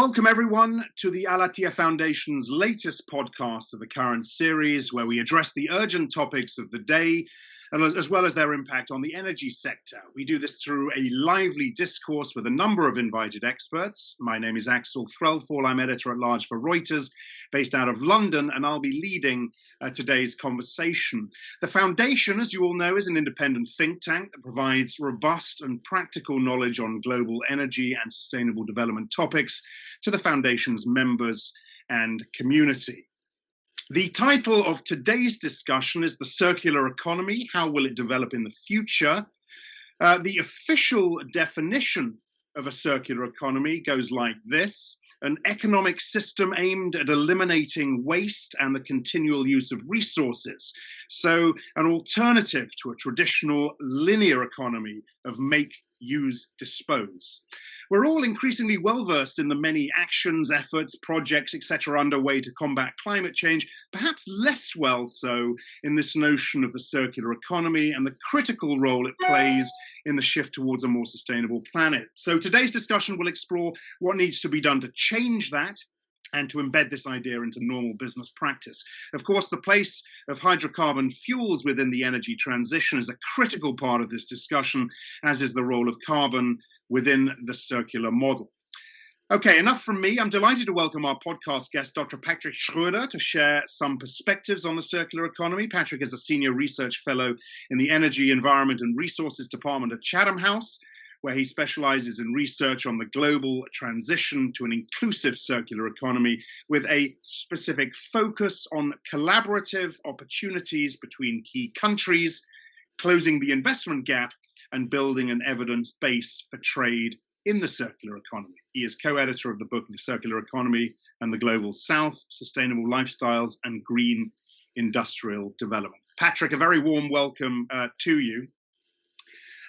Welcome everyone to the Al-Attiyah Foundation's latest podcast of the current series, where we address the urgent topics of the day, as well as their impact on the energy sector. We do this through a lively discourse with a number of invited experts. My name is Axel Threlfall. I'm editor-at-large for Reuters, based out of London, and I'll be leading today's conversation. The Foundation, as you all know, is an independent think tank that provides robust and practical knowledge on global energy and sustainable development topics to the Foundation's members and community. The title of today's discussion is The Circular Economy: How Will It Develop in the Future? The official definition of a circular economy goes like this: an economic system aimed at eliminating waste and the continual use of resources. So an alternative to a traditional linear economy of make, use, dispose. We're all increasingly well-versed in the many actions, efforts, projects, etc. underway to combat climate change, perhaps less well so in this notion of the circular economy and the critical role it plays in the shift towards a more sustainable planet. So today's discussion will explore what needs to be done to change that and to embed this idea into normal business practice. Of course, the place of hydrocarbon fuels within the energy transition is a critical part of this discussion, as is the role of carbon within the circular model. Okay, enough from me. I'm delighted to welcome our podcast guest, Dr. Patrick Schroder, to share some perspectives on the circular economy. Patrick is a senior research fellow in the Energy, Environment and Resources Department at Chatham House, where he specializes in research on the global transition to an inclusive circular economy, with a specific focus on collaborative opportunities between key countries, closing the investment gap, and building an evidence base for trade in the circular economy. He is co-editor of the book The Circular Economy and the Global South: Sustainable Lifestyles and Green Industrial Development. Patrick, a very warm welcome to you.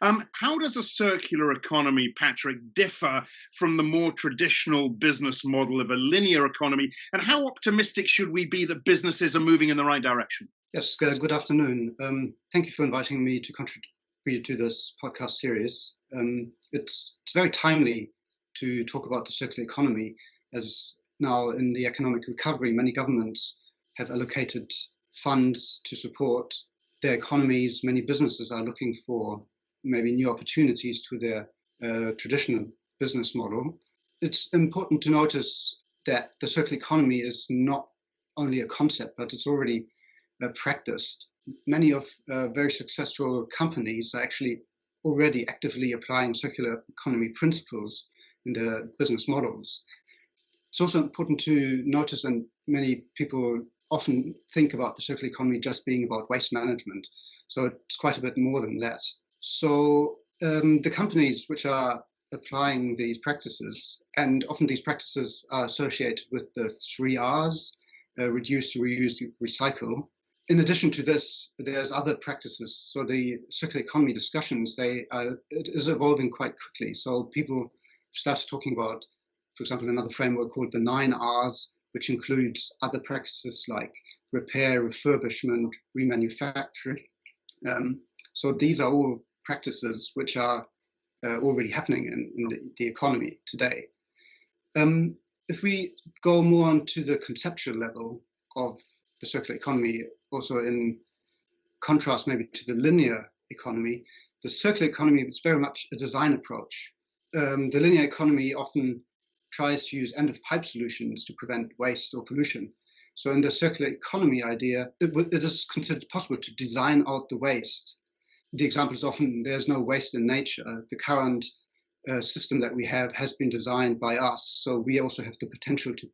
How does a circular economy, Patrick, differ from the more traditional business model of a linear economy? And how optimistic should we be that businesses are moving in the right direction? Yes, good afternoon. Thank you for inviting me to contribute to this podcast series. It's very timely to talk about the circular economy, as now in the economic recovery, many governments have allocated funds to support their economies. Many businesses are looking for maybe new opportunities to their traditional business model. It's important to notice that the circular economy is not only a concept, but it's already practiced. Many of very successful companies are actually already actively applying circular economy principles in their business models. It's also important to notice, and many people often think about the circular economy just being about waste management. So it's quite a bit more than that. So the companies which are applying these practices, and often these practices are associated with the 3 R's, reduce, reuse, recycle. In addition to this, there's other practices. So the circular economy discussions, it is evolving quite quickly. So people started talking about, for example, another framework called the 9 R's, which includes other practices like repair, refurbishment, remanufacturing. So these are all practices which are already happening in the economy today. If we go more onto the conceptual level of the circular economy, also in contrast maybe to the linear economy, the circular economy is very much a design approach. The linear economy often tries to use end-of-pipe solutions to prevent waste or pollution. So in the circular economy idea, it is considered possible to design out the waste. The example is often there's no waste in nature. The current system that we have has been designed by us, so we also have the potential to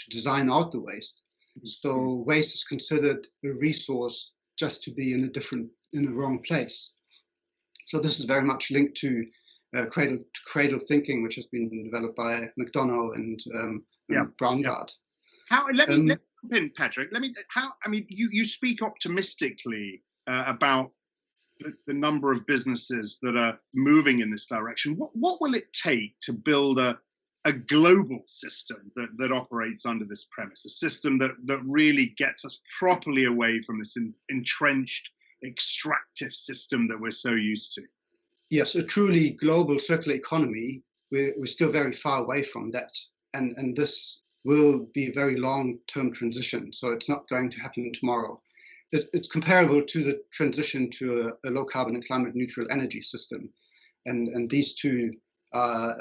design out the waste. So waste is considered a resource just to be in a wrong place. So this is very much linked to cradle thinking, which has been developed by McDonough and Braungart. Let me jump in, Patrick. You speak optimistically about the number of businesses that are moving in this direction. What will it take to build a global system that operates under this premise, a system that really gets us properly away from this entrenched extractive system that we're so used to? Yes, a truly global circular economy, we're still very far away from that. and this will be a very long-term transition. So it's not going to happen tomorrow. It's comparable to the transition to a low-carbon and climate-neutral energy system, and these two are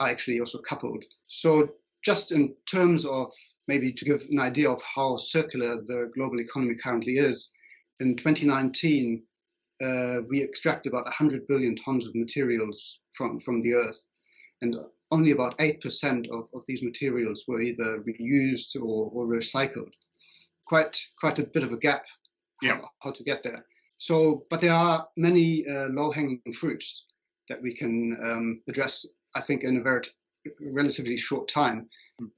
actually also coupled. So just in terms of maybe to give an idea of how circular the global economy currently is, in 2019, we extracted about 100 billion tons of materials from the earth, and only about 8% of these materials were either reused or recycled. Quite a bit of a gap how to get there. So, but there are many low-hanging fruits that we can address, I think, in a very relatively short time.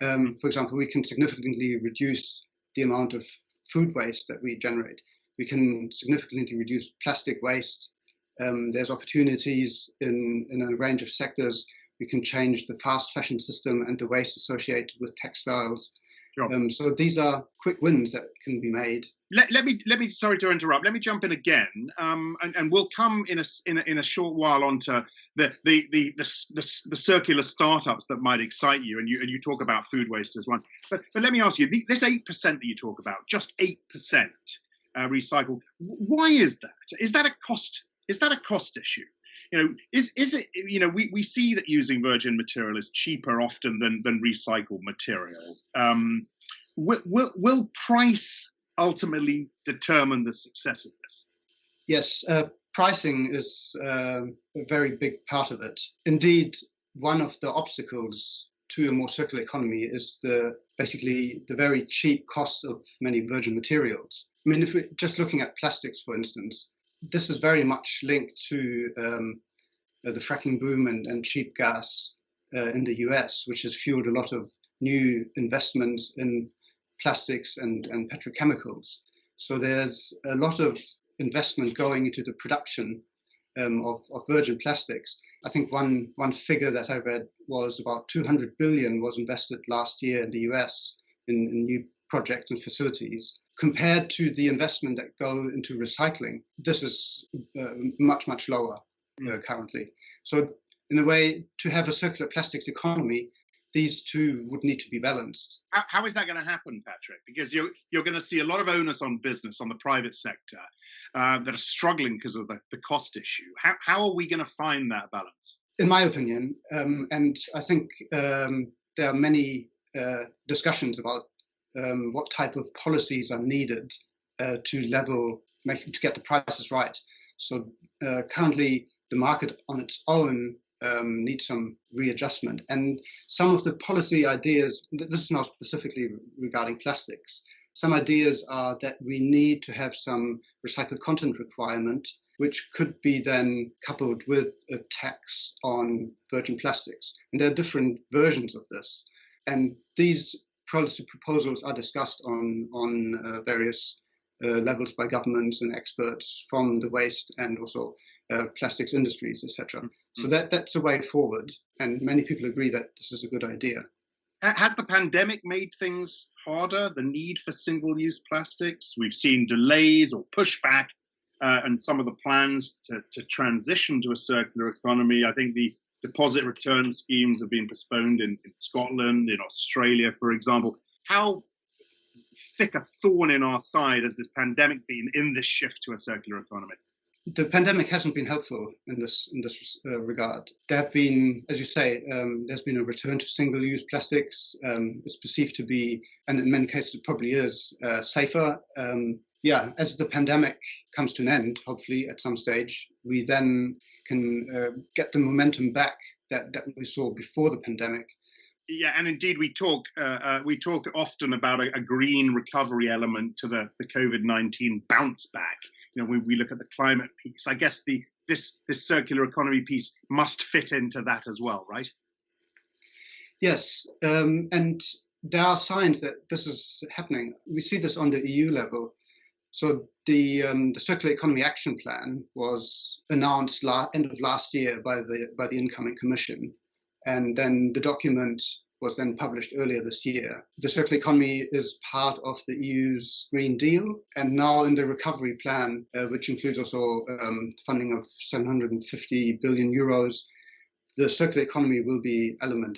For example, we can significantly reduce the amount of food waste that we generate. We can significantly reduce plastic waste. There's opportunities in a range of sectors. We can change the fast fashion system and the waste associated with textiles. Sure. So these are quick wins that can be made. Let me. Sorry to interrupt. Let me jump in again, and we'll come in a short while onto the circular startups that might excite you, and you talk about food waste as one. But let me ask you, this 8% that you talk about, just 8% recycled. Why is that? Is that a cost? Is that a cost issue? Is it? We see that using virgin material is cheaper often than recycled material. Will price ultimately determine the success of this? Yes, pricing is a very big part of it. Indeed, one of the obstacles to a more circular economy is basically the very cheap cost of many virgin materials. I mean, if we're just looking at plastics, for instance, this is very much linked to the fracking boom and cheap gas in the US, which has fueled a lot of new investments in plastics and petrochemicals. So there's a lot of investment going into the production of virgin plastics. I think one figure that I read was about 200 billion was invested last year in the US in new projects and facilities. Compared to the investment that go into recycling, this is much, much lower currently. So in a way, to have a circular plastics economy, these two would need to be balanced. How is that going to happen, Patrick? Because you're going to see a lot of onus on business, on the private sector, that are struggling because of the cost issue. How are we going to find that balance? In my opinion, and I think there are many discussions about what type of policies are needed to get the prices right. So currently, the market on its own needs some readjustment. And some of the policy ideas, this is now specifically regarding plastics, some ideas are that we need to have some recycled content requirement, which could be then coupled with a tax on virgin plastics. And there are different versions of this. And these policy proposals are discussed on various levels by governments and experts from the waste and also plastics industries, etc. So that's a way forward, and many people agree that this is a good idea. Has the pandemic made things harder, the need for single-use plastics? We've seen delays or pushback and some of the plans to transition to a circular economy. I think the deposit return schemes have been postponed in Scotland, in Australia, for example. How thick a thorn in our side has this pandemic been in this shift to a circular economy? The pandemic hasn't been helpful in this regard. There have been, as you say, there's been a return to single-use plastics. It's perceived to be, and in many cases it probably is, safer. As the pandemic comes to an end, hopefully at some stage, we then can get the momentum back that we saw before the pandemic. Yeah, and indeed, we talk often about a green recovery element to the COVID-19 bounce back. We look at the climate piece. I guess this circular economy piece must fit into that as well, right? Yes, and there are signs that this is happening. We see this on the EU level. So the Circular Economy Action Plan was announced end of last year by the incoming Commission, and then the document was then published earlier this year. The circular economy is part of the EU's Green Deal, and now in the recovery plan, which includes also funding of 750 billion euros, the circular economy will be element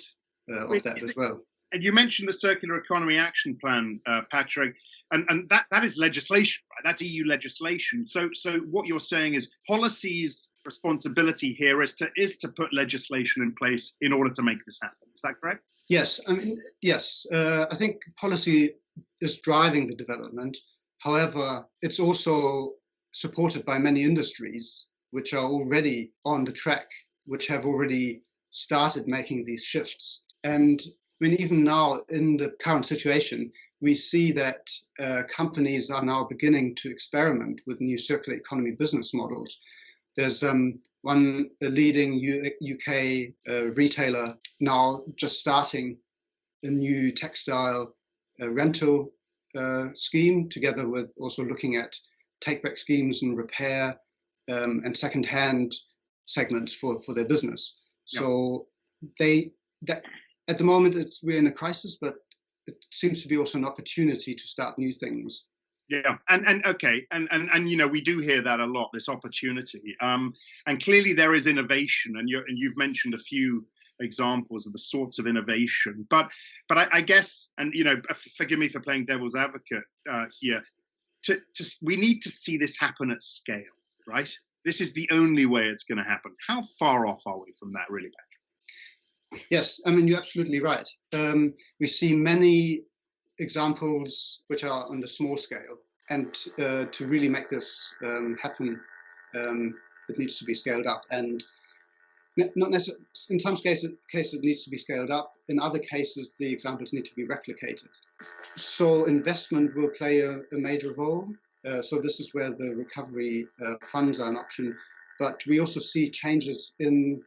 of that as well. And you mentioned the Circular Economy Action Plan, Patrick, and that is legislation, right? That's EU legislation. So what you're saying is policy's responsibility here is to put legislation in place in order to make this happen. Is that correct? Yes, yes. I think policy is driving the development. However, it's also supported by many industries which are already on the track, which have already started making these shifts. And I mean, even now in the current situation, we see that companies are now beginning to experiment with new circular economy business models. There's one leading UK retailer now just starting a new textile rental scheme, together with also looking at take-back schemes and repair and second-hand segments for their business. Yeah. So at the moment we're in a crisis, but it seems to be also an opportunity to start new things. Yeah, and okay, and you know, we do hear that a lot, this opportunity, and clearly there is innovation, and you've mentioned a few examples of the sorts of innovation, but I guess, and you know, forgive me for playing devil's advocate here, we need to see this happen at scale, right? This is the only way it's going to happen. How far off are we from that, really, Patrick? Yes, I mean, you're absolutely right. We see many examples which are on the small scale, and to really make this happen, it needs to be scaled up. And not necessarily, in some cases it needs to be scaled up. In other cases, the examples need to be replicated. So investment will play a major role. So this is where the recovery funds are an option. But we also see changes in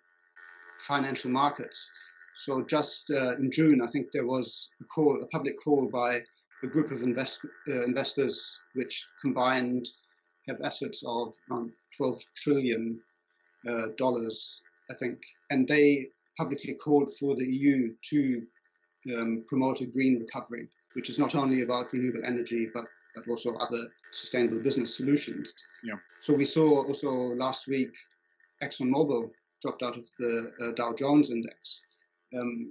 financial markets. So just in June, I think there was a public call by a group of investors which combined have assets of $12 trillion, I think, and they publicly called for the EU to promote a green recovery, which is not only about renewable energy, but also other sustainable business solutions. Yeah. So we saw also last week, ExxonMobil dropped out of the Dow Jones index.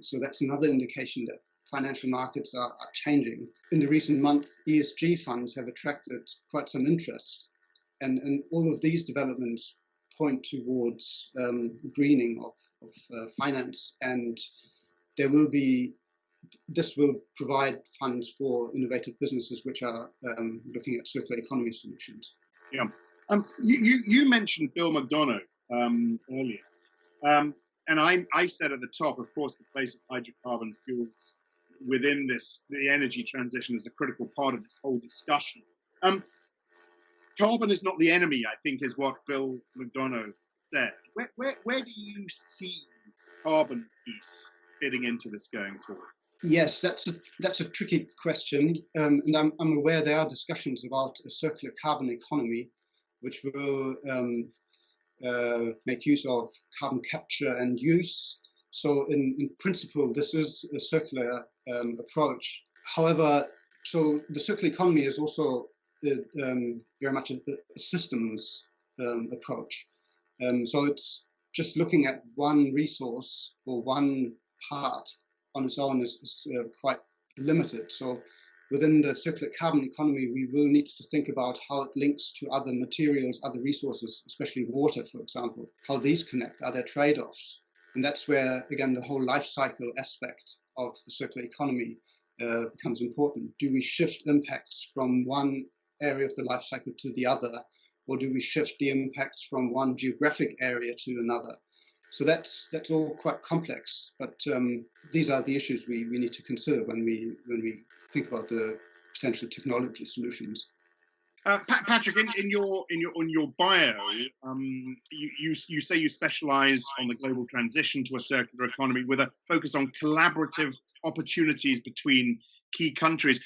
So that's another indication that financial markets are changing. In the recent month, ESG funds have attracted quite some interest. And all of these developments point towards greening of finance. And this will provide funds for innovative businesses which are looking at circular economy solutions. Yeah. You mentioned Bill McDonough earlier. And I said at the top, of course, the place of hydrocarbon fuels within the energy transition is a critical part of this whole discussion. Carbon is not the enemy, I think, is what Bill McDonough said. Where do you see carbon piece fitting into this going forward? Yes, that's a tricky question, and I'm aware there are discussions about a circular carbon economy, which will make use of carbon capture and use. So in principle, this is a circular approach. However, so the circular economy is also very much a systems approach. So it's just looking at one resource or one part on its own is quite limited. So within the circular carbon economy, we will need to think about how it links to other materials, other resources, especially water, for example, how these connect, are there trade-offs? And that's where, again, the whole life cycle aspect of the circular economy becomes important. Do we shift impacts from one area of the life cycle to the other, or do we shift the impacts from one geographic area to another? So that's all quite complex, but these are the issues we need to consider when we think about the potential technology solutions. Patrick, in your bio, you say you specialize on the global transition to a circular economy with a focus on collaborative opportunities between key countries.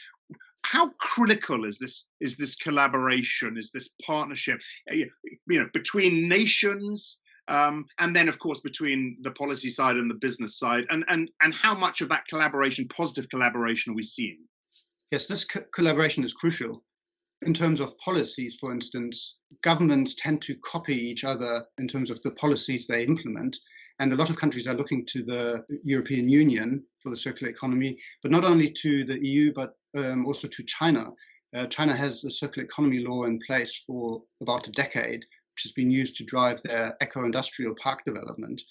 How critical is this collaboration? Is this partnership, between nations, and then of course between the policy side and the business side, and how much of that collaboration, positive collaboration, are we seeing? Yes, this collaboration is crucial. In terms of policies, for instance, governments tend to copy each other in terms of the policies they implement, And a lot of countries are looking to the European Union for the circular economy, but not only to the EU, but also to China. China has a circular economy law in place for about a decade, which has been used to drive their eco-industrial park development.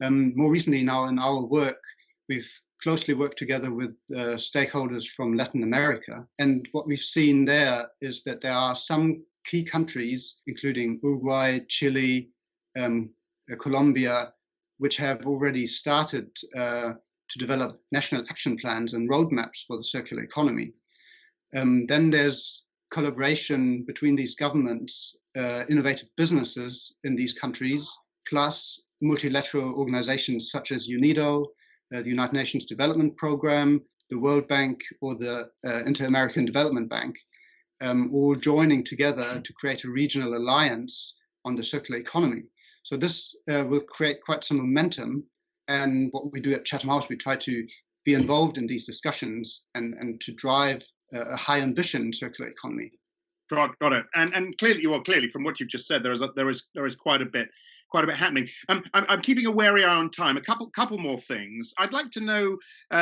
More recently now in our work, we've closely worked together with stakeholders from Latin America. And what we've seen there is that there are some key countries, including Uruguay, Chile, Colombia, which have already started to develop national action plans and roadmaps for the circular economy. Then there's collaboration between these governments, innovative businesses in these countries, plus multilateral organizations such as UNIDO, the United Nations Development Programme, the World Bank, or the Inter-American Development Bank, all joining together to create a regional alliance on the circular economy. So this will create quite some momentum. And what we do at Chatham House, we try to be involved in these discussions and to drive a high ambition circular economy. Got it. And clearly, from what you've just said, there is quite a bit happening. I'm keeping a wary eye on time. A couple more things. I'd like to know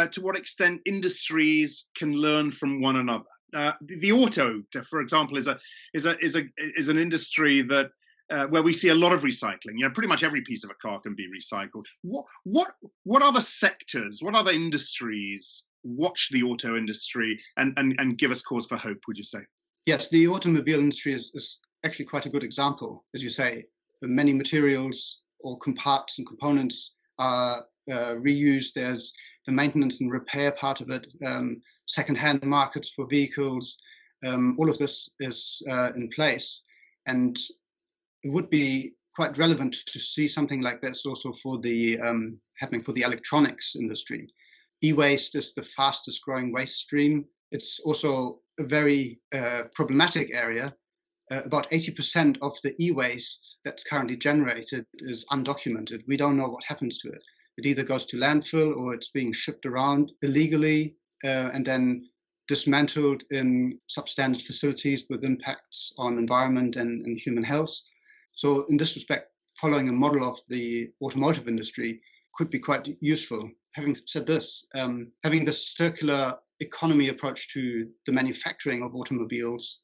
to what extent industries can learn from one another. The auto, for example, is an industry that where we see a lot of recycling. Pretty much every piece of a car can be recycled. What other sectors, what other industries watch the auto industry and give us cause for hope, would you say? Yes, the automobile industry is actually quite a good example. As you say, many materials or parts and components are reused. There's the maintenance and repair part of it, second-hand markets for vehicles. All of this is in place. And it would be quite relevant to see something like this also for the happening for the electronics industry. E-waste is the fastest growing waste stream. It's also a very problematic area. About 80% of the e-waste that's currently generated is undocumented. We don't know what happens to it. It either goes to landfill or it's being shipped around illegally and then dismantled in substandard facilities with impacts on environment and human health. So in this respect, following a model of the automotive industry could be quite useful. Having said this, having this circular economy approach to the manufacturing of automobiles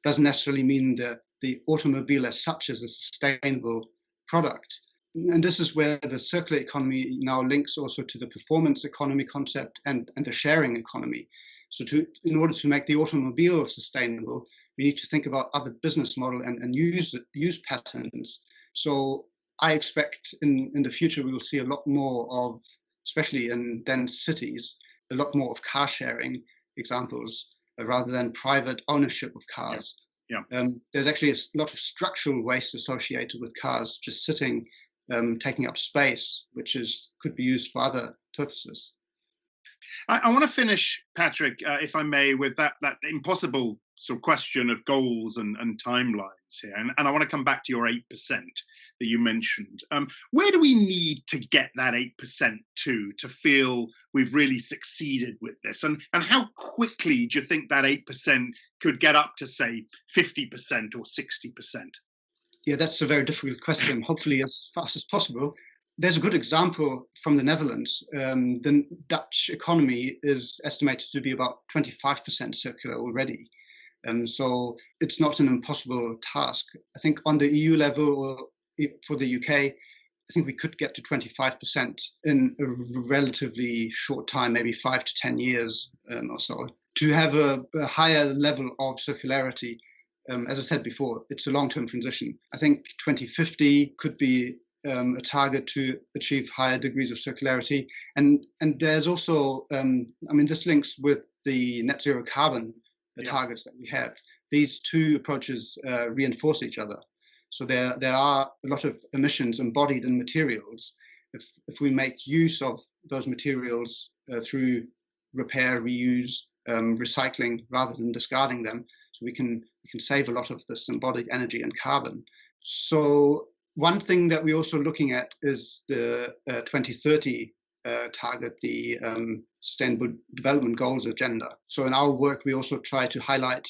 doesn't necessarily mean that the automobile as such is a sustainable product. And this is where the circular economy now links also to the performance economy concept and the sharing economy. So in order to make the automobile sustainable, we need to think about other business model and use patterns. So I expect in the future we will see a lot more of, especially in dense cities, a lot more of car sharing examples rather than private ownership of cars. Yeah. There's actually a lot of structural waste associated with cars just sitting, taking up space, which could be used for other purposes. I want to finish, Patrick, if I may, with that impossible sort of question of goals and timelines here. And I want to come back to your 8% that you mentioned. Where do we need to get that 8% to feel we've really succeeded with this? And how quickly do you think that 8% could get up to, say, 50% or 60%? Yeah, that's a very difficult question. Hopefully as fast as possible. There's a good example from the Netherlands. The Dutch economy is estimated to be about 25% circular already. So it's not an impossible task. I think on the EU level or for the UK, I think we could get to 25% in a relatively short time, maybe 5 to 10 years or so. To have a higher level of circularity, as I said before, it's a long-term transition. I think 2050 could be a target to achieve higher degrees of circularity. And there's also, this links with the net zero carbon targets that we have. These two approaches reinforce each other. So there are a lot of emissions embodied in materials. If we make use of those materials through repair, reuse, recycling, rather than discarding them, so we can save a lot of this embodied energy and carbon. So one thing that we're also looking at is the 2030 target, the Sustainable Development Goals agenda. So in our work, we also try to highlight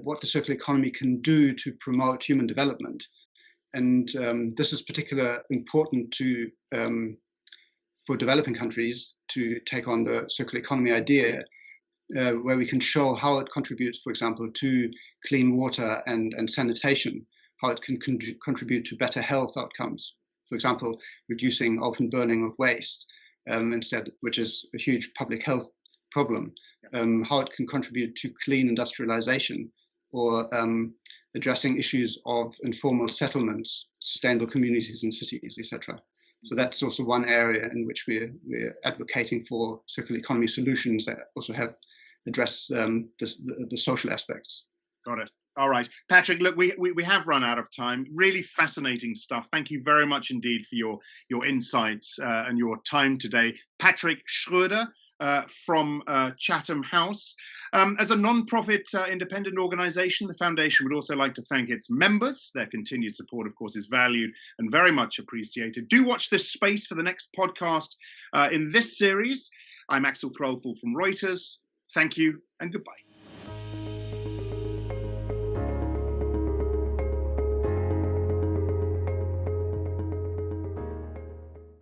what the circular economy can do to promote human development. And this is particularly important for developing countries to take on the circular economy idea, where we can show how it contributes, for example, to clean water and sanitation, how it can contribute to better health outcomes. For example, reducing open burning of waste instead, which is a huge public health problem, how it can contribute to clean industrialization, or addressing issues of informal settlements, sustainable communities in cities, etc. So that's also one area in which we're advocating for circular economy solutions that also have address the social aspects. Got it. All right, Patrick, look, we have run out of time. Really fascinating stuff. Thank you very much indeed for your insights and your time today. Patrick Schroder from Chatham House. As a non-profit independent organization, the Foundation would also like to thank its members. Their continued support, of course, is valued and very much appreciated. Do watch this space for the next podcast in this series. I'm Axel Throlful from Reuters. Thank you and goodbye.